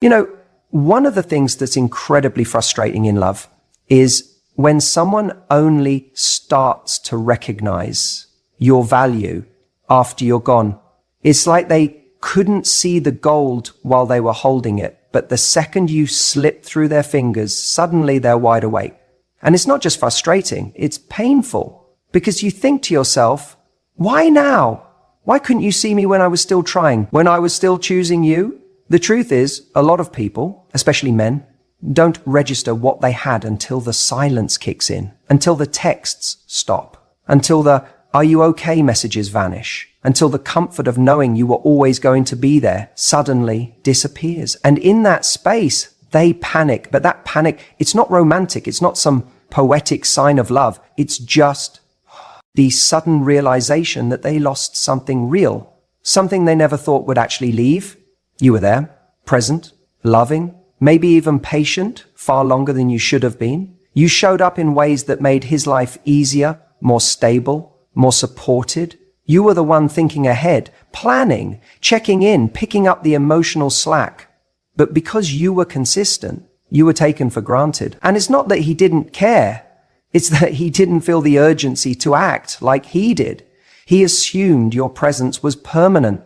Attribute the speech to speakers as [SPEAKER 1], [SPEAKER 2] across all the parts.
[SPEAKER 1] You know, one of the things that's incredibly frustrating in love is when someone only starts to recognize your value after you're gone. It's like they couldn't see the gold while they were holding it, but the second you slip through their fingers, suddenly they're wide awake. And it's not just frustrating, it's painful, because you think to yourself, why now? Why couldn't you see me when I was still trying, when I was still choosing you? The truth is, a lot of people, especially men, don't register what they had until the silence kicks in, until the texts stop, until the "are you okay" messages vanish, until the comfort of knowing you were always going to be there suddenly disappears. And in that space, they panic. But that panic, it's not romantic. It's not some poetic sign of love. It's just the sudden realization that they lost something real, something they never thought would actually leave. You were there, present, loving, maybe even patient, far longer than you should have been. You showed up in ways that made his life easier, more stable, more supported. You were the one thinking ahead, planning, checking in, picking up the emotional slack. But because you were consistent, you were taken for granted. And it's not that he didn't care. It's that he didn't feel the urgency to act like he did. He assumed your presence was permanent,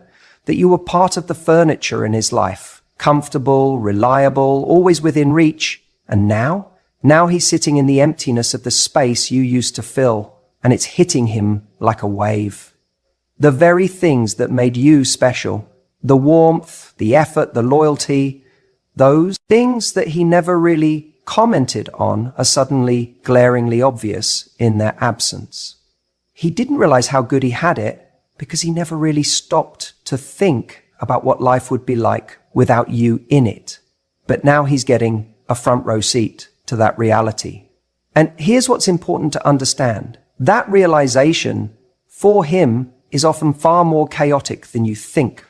[SPEAKER 1] that you were part of the furniture in his life, comfortable, reliable, always within reach. And now he's sitting in the emptiness of the space you used to fill, and it's hitting him like a wave. The very things that made you special, the warmth, the effort, the loyalty, those things that he never really commented on are suddenly glaringly obvious in their absence. He didn't realize how good he had it because he never really stopped to think about what life would be like without you in it. But now he's getting a front row seat to that reality. And here's what's important to understand. That realization for him is often far more chaotic than you think.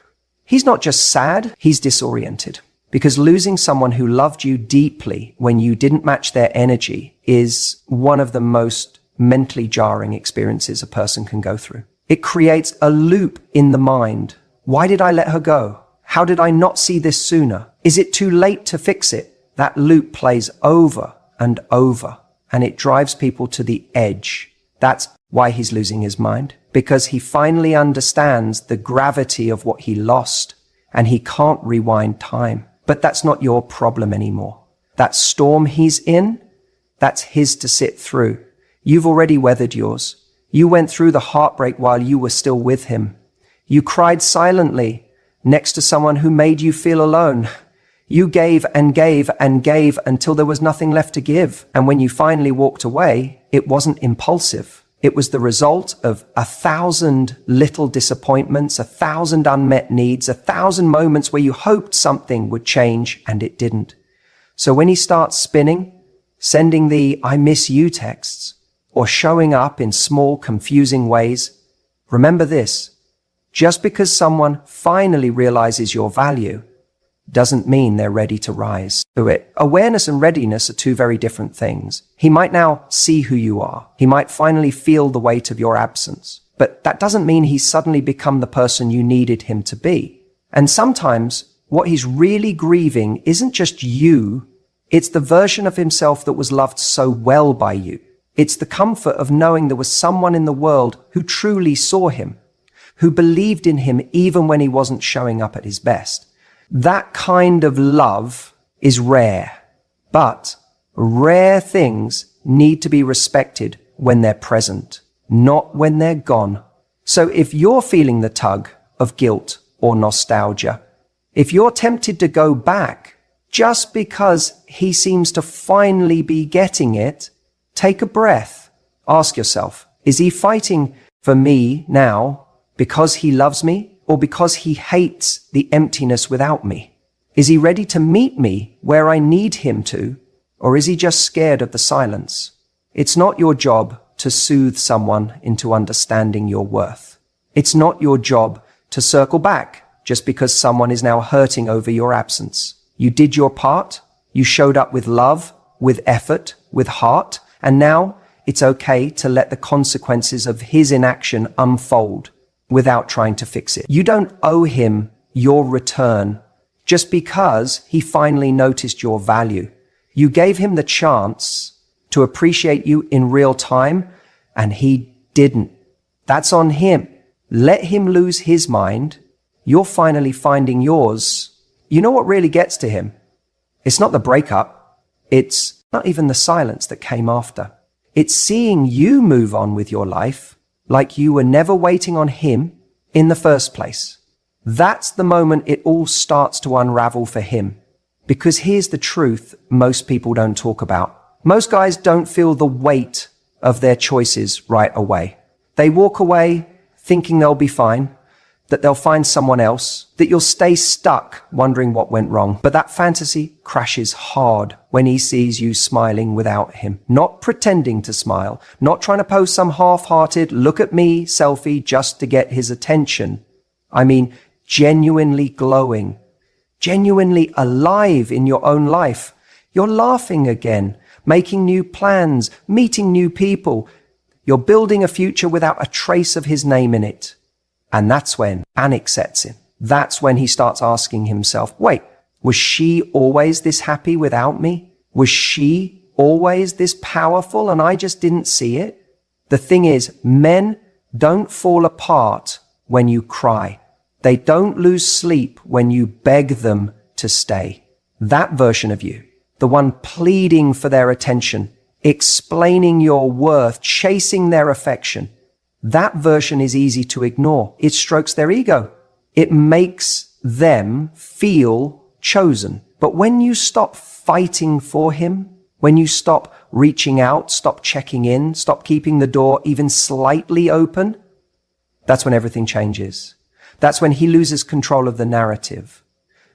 [SPEAKER 1] He's not just sad, he's disoriented. Because losing someone who loved you deeply when you didn't match their energy is one of the most mentally jarring experiences a person can go through. It creates a loop in the mind. Why did I let her go? How did I not see this sooner? Is it too late to fix it? That loop plays over and over, and it drives people to the edge. That's why he's losing his mind, because he finally understands the gravity of what he lost, and he can't rewind time. But that's not your problem anymore. That storm he's in, that's his to sit through. You've already weathered yours. You went through the heartbreak while you were still with him. You cried silently next to someone who made you feel alone. You gave and gave and gave until there was nothing left to give. And when you finally walked away, it wasn't impulsive. It was the result of 1,000 little disappointments, 1,000 unmet needs, 1,000 moments where you hoped something would change and it didn't. So when he starts spinning, sending the "I miss you" texts, or showing up in small, confusing ways, remember this: just because someone finally realizes your value doesn't mean they're ready to rise to it. Awareness and readiness are two very different things. He might now see who you are. He might finally feel the weight of your absence. But that doesn't mean he's suddenly become the person you needed him to be. And sometimes what he's really grieving isn't just you, it's the version of himself that was loved so well by you. It's the comfort of knowing there was someone in the world who truly saw him, who believed in him even when he wasn't showing up at his best. That kind of love is rare, but rare things need to be respected when they're present, not when they're gone. So if you're feeling the tug of guilt or nostalgia, if you're tempted to go back just because he seems to finally be getting it, take a breath. Ask yourself, is he fighting for me now because he loves me? Or because he hates the emptiness without me? Is he ready to meet me where I need him to? Or is he just scared of the silence? It's not your job to soothe someone into understanding your worth. It's not your job to circle back just because someone is now hurting over your absence. You did your part. You showed up with love, with effort, with heart. And now it's okay to let the consequences of his inaction unfold without trying to fix it. You don't owe him your return just because he finally noticed your value. You gave him the chance to appreciate you in real time, and he didn't. That's on him. Let him lose his mind. You're finally finding yours. You know what really gets to him? It's not the breakup. It's not even the silence that came after. It's seeing you move on with your life like you were never waiting on him in the first place. That's the moment it all starts to unravel for him. Because here's the truth most people don't talk about. Most guys don't feel the weight of their choices right away. They walk away thinking they'll be fine, that they'll find someone else, that you'll stay stuck wondering what went wrong. But that fantasy crashes hard when he sees you smiling without him, not pretending to smile, not trying to post some half-hearted look at me selfie just to get his attention. I mean, genuinely glowing, genuinely alive in your own life. You're laughing again, making new plans, meeting new people. You're building a future without a trace of his name in it. And that's when panic sets in. That's when he starts asking himself, wait, was she always this happy without me? Was she always this powerful and I just didn't see it? The thing is, men don't fall apart when you cry. They don't lose sleep when you beg them to stay. That version of you, the one pleading for their attention, explaining your worth, chasing their affection, that version is easy to ignore. It strokes their ego. It makes them feel chosen. But when you stop fighting for him, when you stop reaching out, stop checking in, stop keeping the door even slightly open, that's when everything changes. That's when he loses control of the narrative.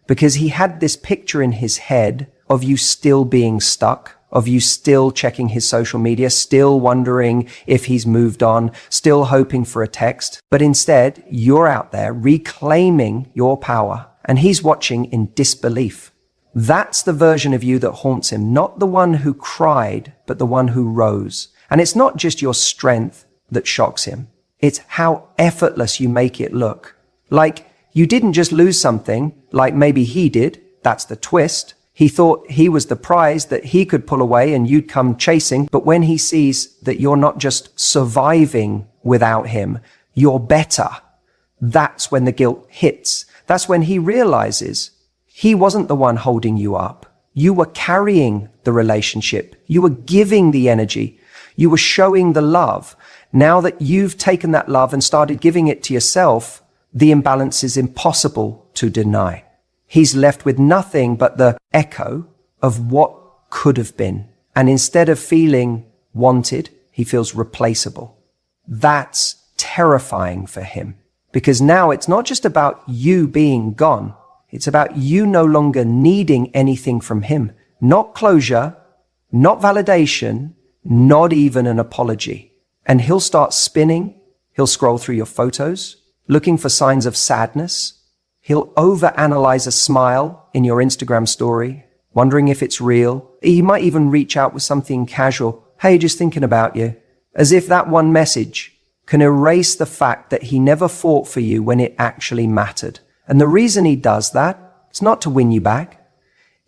[SPEAKER 1] Because he had this picture in his head of you still being stuck, of you still checking his social media, still wondering if he's moved on, still hoping for a text. But instead, you're out there reclaiming your power, and he's watching in disbelief. That's the version of you that haunts him, not the one who cried, but the one who rose. And it's not just your strength that shocks him. It's how effortless you make it look. Like you didn't just lose something, like maybe he did. That's the twist. He thought he was the prize that he could pull away and you'd come chasing. But when he sees that you're not just surviving without him, you're better. That's when the guilt hits. That's when he realizes he wasn't the one holding you up. You were carrying the relationship. You were giving the energy. You were showing the love. Now that you've taken that love and started giving it to yourself, the imbalance is impossible to deny. He's left with nothing but the echo of what could have been. And instead of feeling wanted, he feels replaceable. That's terrifying for him because now it's not just about you being gone. It's about you no longer needing anything from him. Not closure, not validation, not even an apology. And he'll start spinning. He'll scroll through your photos, looking for signs of sadness. He'll overanalyze a smile in your Instagram story, wondering if it's real. He might even reach out with something casual. Hey, just thinking about you. As if that one message can erase the fact that he never fought for you when it actually mattered. And the reason he does that, it's not to win you back.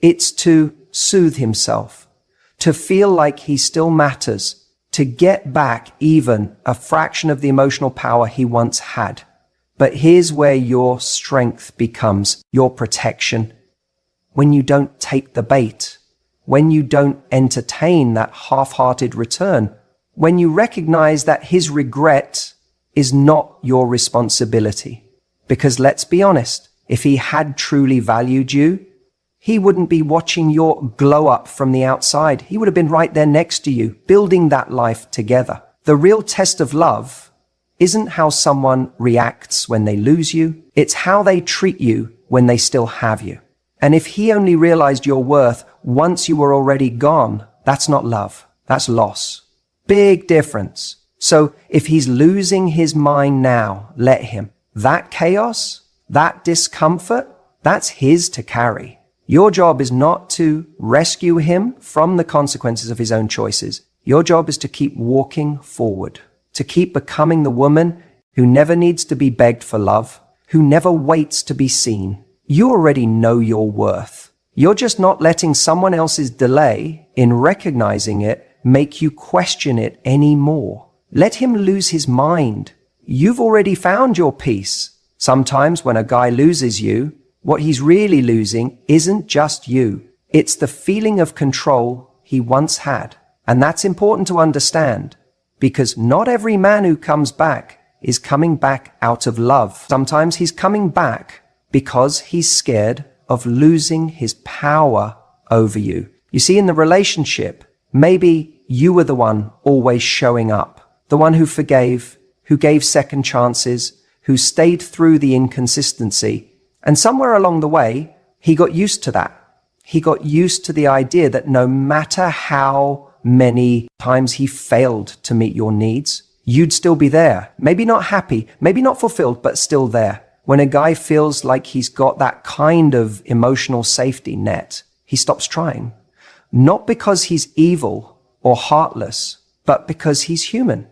[SPEAKER 1] It's to soothe himself, to feel like he still matters, to get back even a fraction of the emotional power he once had. But here's where your strength becomes your protection. When you don't take the bait, when you don't entertain that half-hearted return, when you recognize that his regret is not your responsibility. Because let's be honest, if he had truly valued you, he wouldn't be watching your glow up from the outside. He would have been right there next to you, building that life together. The real test of love isn't how someone reacts when they lose you. It's how they treat you when they still have you. And if he only realized your worth once you were already gone, that's not love. That's loss. Big difference. So if he's losing his mind now, let him. That chaos, that discomfort, that's his to carry. Your job is not to rescue him from the consequences of his own choices. Your job is to keep walking forward, to keep becoming the woman who never needs to be begged for love, who never waits to be seen. You already know your worth. You're just not letting someone else's delay in recognizing it make you question it anymore. Let him lose his mind. You've already found your peace. Sometimes when a guy loses you, what he's really losing isn't just you. It's the feeling of control he once had. And that's important to understand, because not every man who comes back is coming back out of love. Sometimes he's coming back because he's scared of losing his power over you. You see, in the relationship, maybe you were the one always showing up, the one who forgave, who gave second chances, who stayed through the inconsistency. And somewhere along the way, he got used to that. He got used to the idea that no matter how many times he failed to meet your needs, you'd still be there. Maybe not happy, maybe not fulfilled, but still there. When a guy feels like he's got that kind of emotional safety net, he stops trying. Not because he's evil or heartless, but because he's human.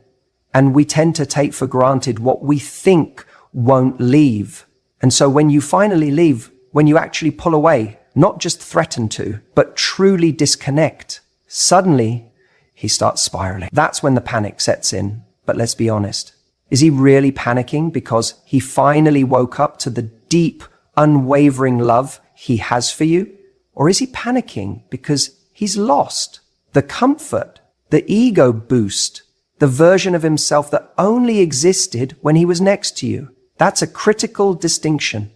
[SPEAKER 1] And we tend to take for granted what we think won't leave. And so when you finally leave, when you actually pull away, not just threaten to, but truly disconnect, suddenly he starts spiraling. That's when the panic sets in. But let's be honest. Is he really panicking because he finally woke up to the deep, unwavering love he has for you? Or is he panicking because he's lost the comfort, the ego boost, the version of himself that only existed when he was next to you? That's a critical distinction.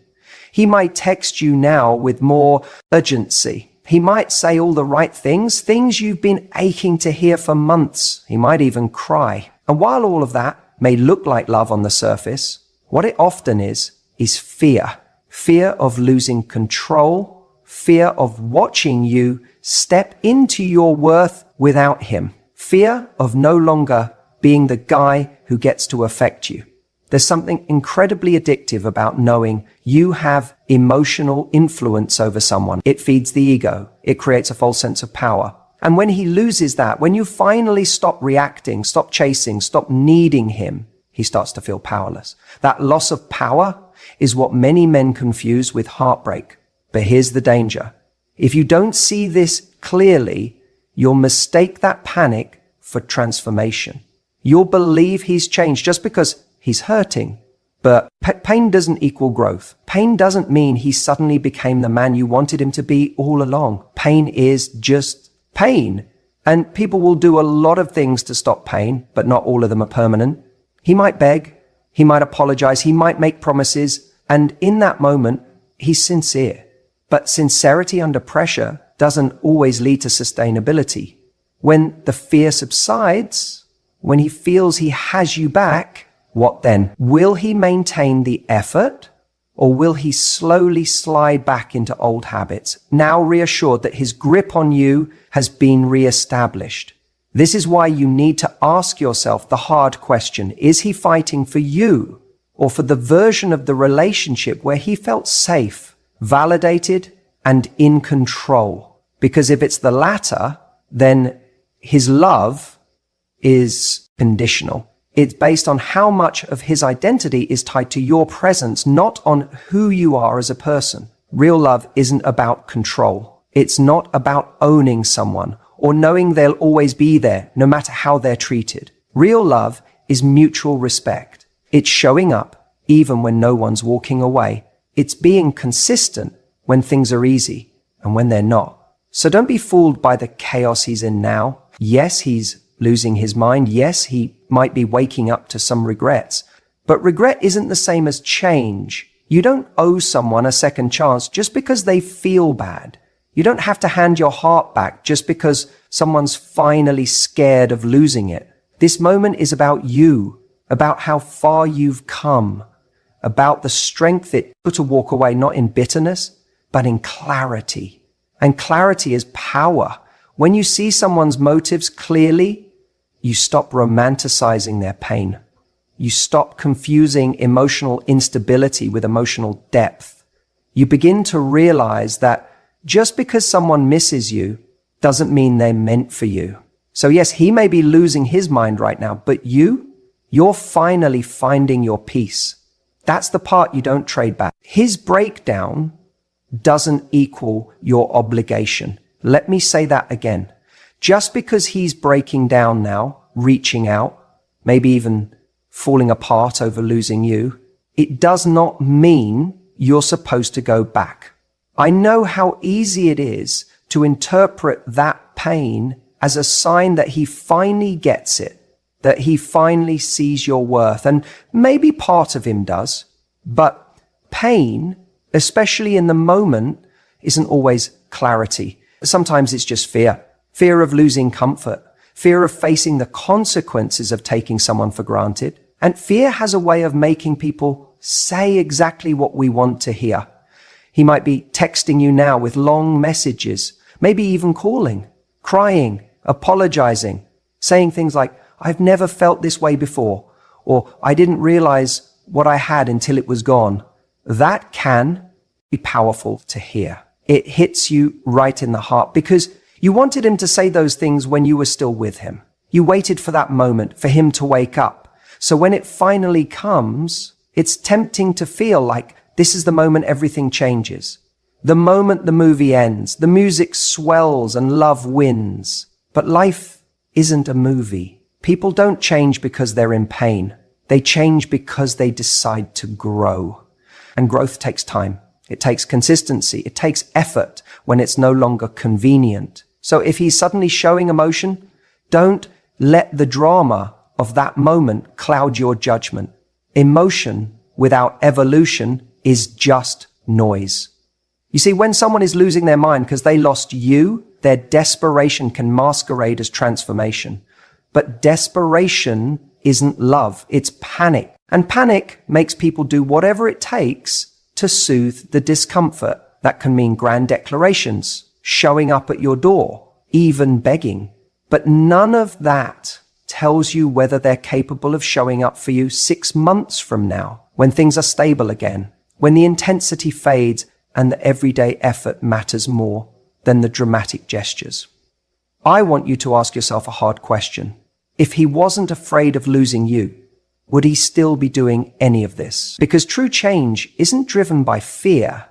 [SPEAKER 1] He might text you now with more urgency. He might say all the right things you've been aching to hear for months. He might even cry. And while all of that may look like love on the surface, what it often is fear. Fear of losing control, fear of watching you step into your worth without him, fear of no longer being the guy who gets to affect you. There's something incredibly addictive about knowing you have emotional influence over someone. It feeds the ego. It creates a false sense of power. And when he loses that, when you finally stop reacting, stop chasing, stop needing him, he starts to feel powerless. That loss of power is what many men confuse with heartbreak. But here's the danger. If you don't see this clearly, you'll mistake that panic for transformation. You'll believe he's changed just because he's hurting. But pain doesn't equal growth. Pain doesn't mean he suddenly became the man you wanted him to be all along. Pain is just pain. And people will do a lot of things to stop pain, but not all of them are permanent. He might beg, he might apologize, he might make promises, and in that moment, he's sincere. But sincerity under pressure doesn't always lead to sustainability. When the fear subsides, when he feels he has you back, what then? Will he maintain the effort, or will he slowly slide back into old habits, now reassured that his grip on you has been reestablished? This is why you need to ask yourself the hard question. Is he fighting for you, or for the version of the relationship where he felt safe, validated, and in control? Because if it's the latter, then his love is conditional. It's based on how much of his identity is tied to your presence, not on who you are as a person. Real love isn't about control. It's not about owning someone or knowing they'll always be there, no matter how they're treated. Real love is mutual respect. It's showing up even when no one's walking away. It's being consistent when things are easy and when they're not. So don't be fooled by the chaos he's in now. Yes, he's losing his mind. Yes, he might be waking up to some regrets. But regret isn't the same as change. You don't owe someone a second chance just because they feel bad. You don't have to hand your heart back just because someone's finally scared of losing it. This moment is about you, about how far you've come, about the strength it took to walk away, not in bitterness, but in clarity. And clarity is power. When you see someone's motives clearly, you stop romanticizing their pain. You stop confusing emotional instability with emotional depth. You begin to realize that just because someone misses you doesn't mean they're meant for you. So yes, he may be losing his mind right now, but you're finally finding your peace. That's the part you don't trade back. His breakdown doesn't equal your obligation. Let me say that again. Just because he's breaking down now, reaching out, maybe even falling apart over losing you, it does not mean you're supposed to go back. I know how easy it is to interpret that pain as a sign that he finally gets it, that he finally sees your worth. And maybe part of him does, but pain, especially in the moment, isn't always clarity. Sometimes it's just fear. Fear of losing comfort, fear of facing the consequences of taking someone for granted. And fear has a way of making people say exactly what we want to hear. He might be texting you now with long messages, maybe even calling, crying, apologizing, saying things like, I've never felt this way before, or I didn't realize what I had until it was gone. That can be powerful to hear. It hits you right in the heart because you wanted him to say those things when you were still with him. You waited for that moment for him to wake up. So when it finally comes, it's tempting to feel like this is the moment everything changes. The moment the movie ends, the music swells and love wins. But life isn't a movie. People don't change because they're in pain. They change because they decide to grow. And growth takes time. It takes consistency. It takes effort when it's no longer convenient. So if he's suddenly showing emotion, don't let the drama of that moment cloud your judgment. Emotion without evolution is just noise. You see, when someone is losing their mind because they lost you, their desperation can masquerade as transformation. But desperation isn't love, it's panic. And panic makes people do whatever it takes to soothe the discomfort. That can mean grand declarations, showing up at your door, even begging. But none of that tells you whether they're capable of showing up for you 6 months from now, when things are stable again, when the intensity fades and the everyday effort matters more than the dramatic gestures. I want you to ask yourself a hard question. If he wasn't afraid of losing you, would he still be doing any of this? Because true change isn't driven by fear.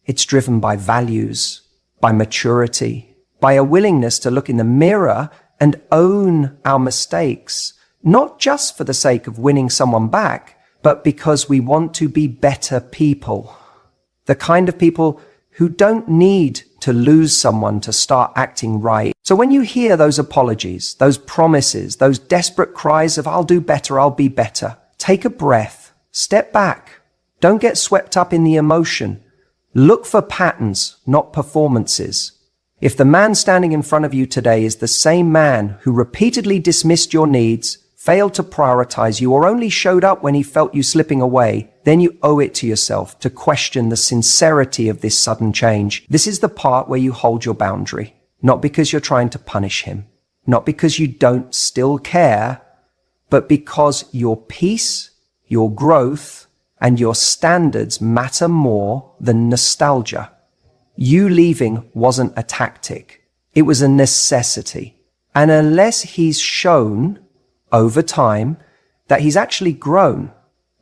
[SPEAKER 1] It's driven by values, by maturity, by a willingness to look in the mirror and own our mistakes, not just for the sake of winning someone back, but because we want to be better people. The kind of people who don't need to lose someone to start acting right. So when you hear those apologies, those promises, those desperate cries of, I'll do better, I'll be better, take a breath, step back. Don't get swept up in the emotion. Look for patterns, not performances. If the man standing in front of you today is the same man who repeatedly dismissed your needs, failed to prioritize you, or only showed up when he felt you slipping away, then you owe it to yourself to question the sincerity of this sudden change. This is the part where you hold your boundary, not because you're trying to punish him, not because you don't still care, but because your peace, your growth, and your standards matter more than nostalgia. You leaving wasn't a tactic. It was a necessity. And unless he's shown over time that he's actually grown,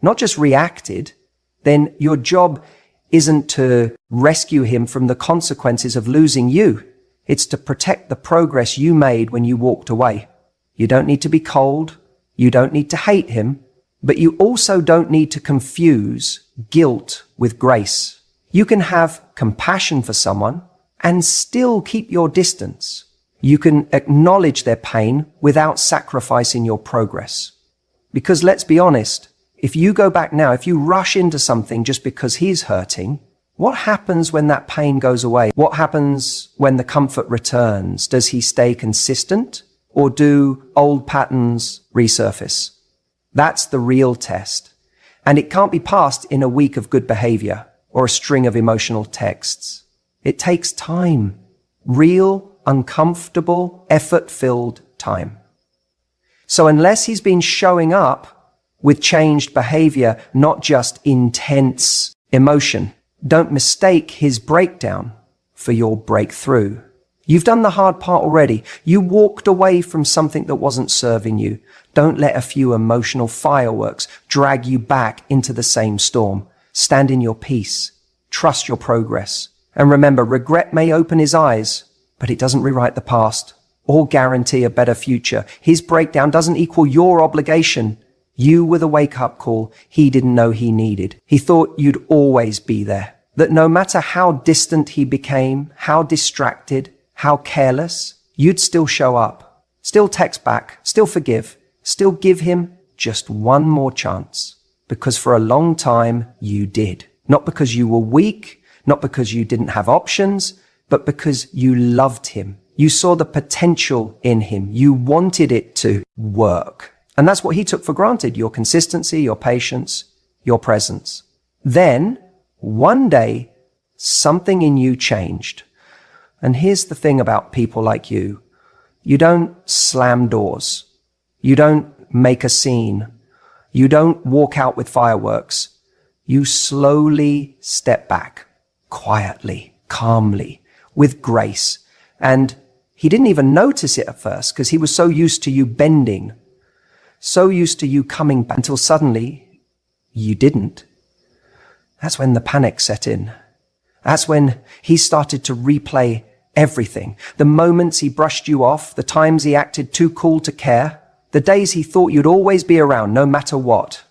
[SPEAKER 1] not just reacted, then your job isn't to rescue him from the consequences of losing you. It's to protect the progress you made when you walked away. You don't need to be cold. You don't need to hate him, but you also don't need to confuse guilt with grace. You can have compassion for someone and still keep your distance. You can acknowledge their pain without sacrificing your progress. Because let's be honest, if you go back now, if you rush into something just because he's hurting, what happens when that pain goes away? What happens when the comfort returns? Does he stay consistent, or do old patterns resurface? That's the real test. And it can't be passed in a week of good behavior or a string of emotional texts. It takes time. Real, uncomfortable, effort-filled time. So unless he's been showing up with changed behavior, not just intense emotion, don't mistake his breakdown for your breakthrough. You've done the hard part already. You walked away from something that wasn't serving you. Don't let a few emotional fireworks drag you back into the same storm. Stand in your peace, trust your progress, And remember, regret may open his eyes, but it doesn't rewrite the past or guarantee a better future. His breakdown doesn't equal your obligation. You were the wake-up call he didn't know he needed. He thought you'd always be there, that no matter how distant he became, how distracted, how careless, you'd still show up, still text back, still forgive, still give him just one more chance. Because for a long time you did. Not because you were weak, not because you didn't have options, but because you loved him. You saw the potential in him. You wanted it to work. And that's what he took for granted, your consistency, your patience, your presence. Then, one day, something in you changed. And here's the thing about people like you. You don't slam doors. You don't make a scene. You don't walk out with fireworks. You slowly step back, quietly, calmly, with grace. And he didn't even notice it at first because he was so used to you bending, so used to you coming back until suddenly you didn't. That's when the panic set in. That's when he started to replay everything. The moments he brushed you off, the times he acted too cool to care, the days he thought you'd always be around no matter what.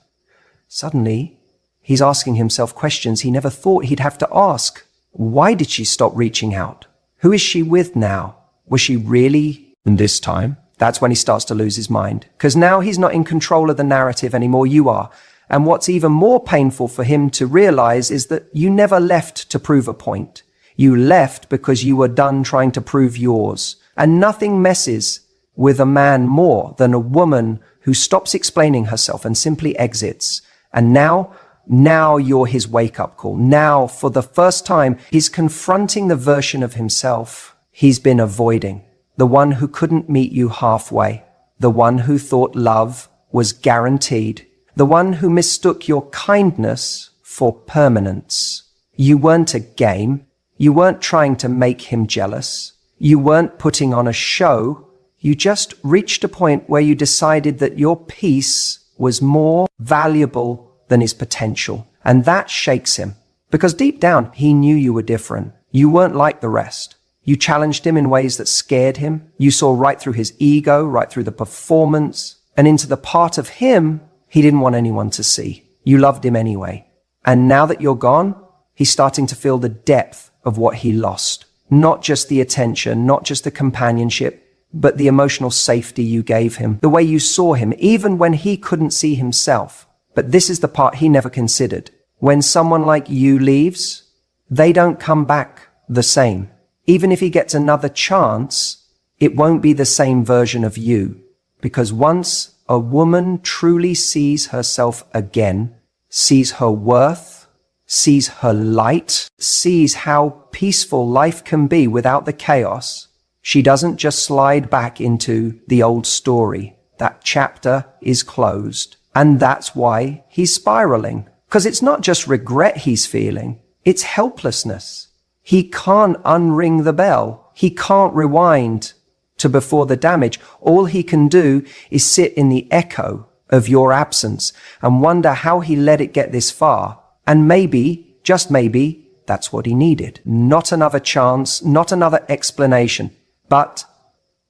[SPEAKER 1] Suddenly, he's asking himself questions he never thought he'd have to ask. Why did she stop reaching out? Who is she with now? Was she really? And this time, that's when he starts to lose his mind. Because now he's not in control of the narrative anymore, you are. And what's even more painful for him to realize is that you never left to prove a point. You left because you were done trying to prove yours. And nothing messes with a man more than a woman who stops explaining herself and simply exits. And now you're his wake-up call. Now, for the first time, he's confronting the version of himself he's been avoiding. The one who couldn't meet you halfway. The one who thought love was guaranteed. The one who mistook your kindness for permanence. You weren't a game. You weren't trying to make him jealous. You weren't putting on a show. You just reached a point where you decided that your peace was more valuable than his potential. And that shakes him. Because deep down, he knew you were different. You weren't like the rest. You challenged him in ways that scared him. You saw right through his ego, right through the performance, and into the part of him he didn't want anyone to see. You loved him anyway. And now that you're gone, he's starting to feel the depth of what he lost. Not just the attention, not just the companionship, but the emotional safety you gave him, the way you saw him, even when he couldn't see himself. But this is the part he never considered. When someone like you leaves, they don't come back the same. Even if he gets another chance, it won't be the same version of you. Because once a woman truly sees herself again, sees her worth, sees her light, sees how peaceful life can be without the chaos, she doesn't just slide back into the old story. That chapter is closed. And that's why he's spiraling. Because it's not just regret he's feeling, it's helplessness. He can't unring the bell. He can't rewind to before the damage. All he can do is sit in the echo of your absence and wonder how he let it get this far. And maybe, just maybe, that's what he needed. Not another chance, not another explanation, but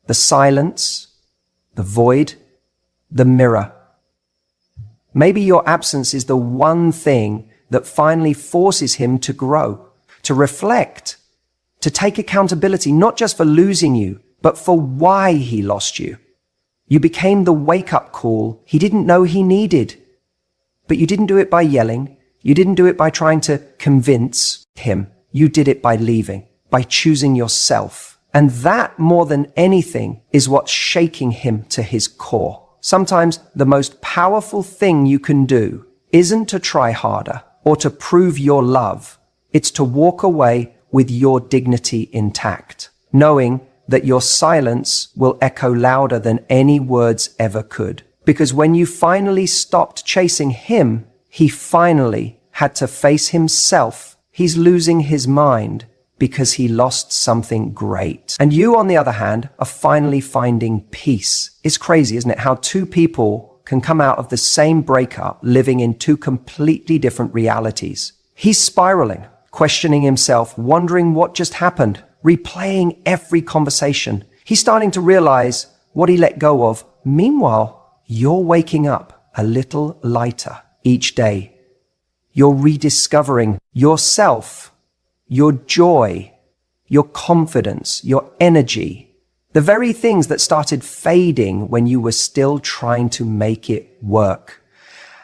[SPEAKER 1] the silence, the void, the mirror. Maybe your absence is the one thing that finally forces him to grow, to reflect, to take accountability, not just for losing you, but for why he lost you. You became the wake-up call he didn't know he needed. But you didn't do it by yelling. You didn't do it by trying to convince him. You did it by leaving, by choosing yourself. And that, more than anything, is what's shaking him to his core. Sometimes the most powerful thing you can do isn't to try harder or to prove your love. It's to walk away with your dignity intact, knowing that your silence will echo louder than any words ever could. Because when you finally stopped chasing him, he finally had to face himself. He's losing his mind because he lost something great. And you, on the other hand, are finally finding peace. It's crazy, isn't it? How two people can come out of the same breakup living in two completely different realities. He's spiraling, questioning himself, wondering what just happened, replaying every conversation. He's starting to realize what he let go of. Meanwhile, you're waking up a little lighter each day. You're rediscovering yourself, your joy, your confidence, your energy, the very things that started fading when you were still trying to make it work.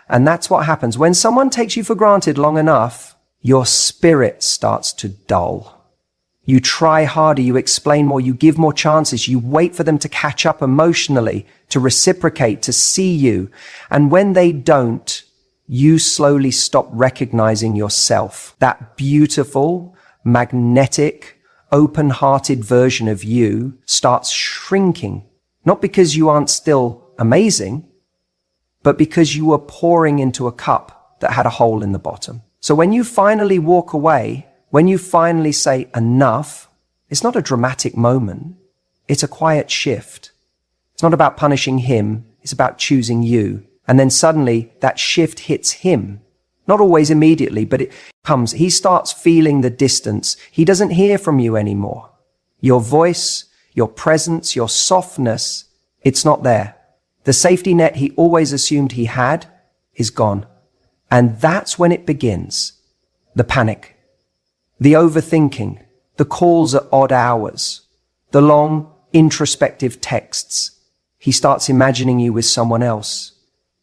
[SPEAKER 1] And that's what happens. When someone takes you for granted long enough, your spirit starts to dull. You try harder, you explain more, you give more chances, you wait for them to catch up emotionally, to reciprocate, to see you. And when they don't, you slowly stop recognizing yourself. That beautiful, magnetic, open-hearted version of you starts shrinking. Not because you aren't still amazing, but because you were pouring into a cup that had a hole in the bottom. So when you finally walk away, when you finally say enough, it's not a dramatic moment. It's a quiet shift. It's not about punishing him. It's about choosing you. And then suddenly that shift hits him. Not always immediately, but it comes. He starts feeling the distance. He doesn't hear from you anymore. Your voice, your presence, your softness, it's not there. The safety net he always assumed he had is gone. And that's when it begins. The panic, the overthinking, the calls at odd hours, the long introspective texts. He starts imagining you with someone else.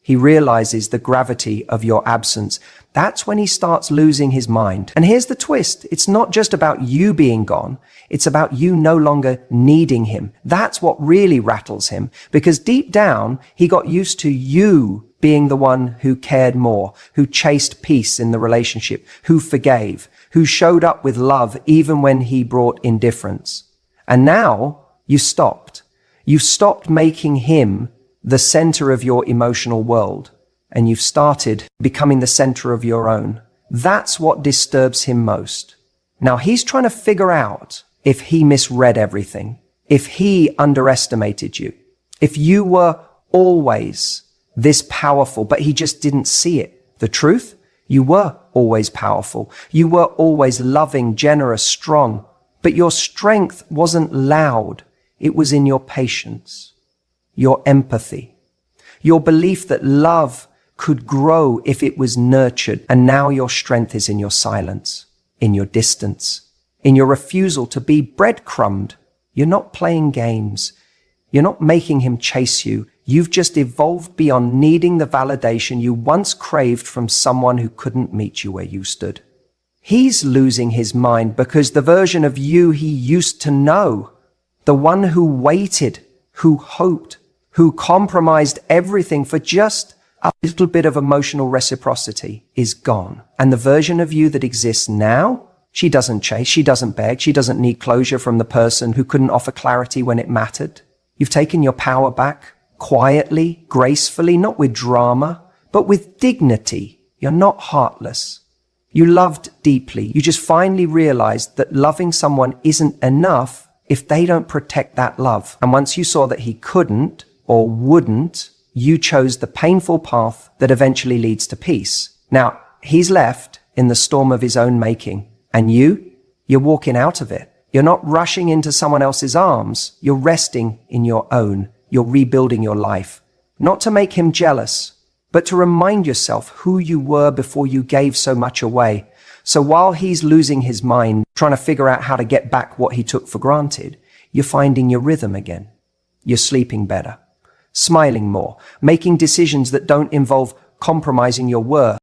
[SPEAKER 1] He realizes the gravity of your absence. That's when he starts losing his mind. And here's the twist. It's not just about you being gone. It's about you no longer needing him. That's what really rattles him, because deep down, he got used to you being the one who cared more, who chased peace in the relationship, who forgave, who showed up with love even when he brought indifference. And now you stopped. You stopped making him the center of your emotional world, and you've started becoming the center of your own. That's what disturbs him most. Now he's trying to figure out if he misread everything, if he underestimated you, if you were always this powerful, but he just didn't see it. The truth, you were always powerful. You were always loving, generous, strong, but your strength wasn't loud. It was in your patience, your empathy, your belief that love could grow if it was nurtured. And now your strength is in your silence, in your distance, in your refusal to be breadcrumbed. You're not playing games. You're not making him chase you. You've just evolved beyond needing the validation you once craved from someone who couldn't meet you where you stood. He's losing his mind because the version of you he used to know, the one who waited, who hoped, who compromised everything for just a little bit of emotional reciprocity, is gone. And the version of you that exists now, she doesn't chase, she doesn't beg, she doesn't need closure from the person who couldn't offer clarity when it mattered. You've taken your power back, quietly, gracefully, not with drama, but with dignity. You're not heartless. You loved deeply. You just finally realized that loving someone isn't enough if they don't protect that love. And once you saw that he couldn't or wouldn't, you chose the painful path that eventually leads to peace. Now, he's left in the storm of his own making, and you're walking out of it. You're not rushing into someone else's arms. You're resting in your own. You're rebuilding your life, not to make him jealous, but to remind yourself who you were before you gave so much away. So while he's losing his mind, trying to figure out how to get back what he took for granted, you're finding your rhythm again. You're sleeping better, smiling more, making decisions that don't involve compromising your worth.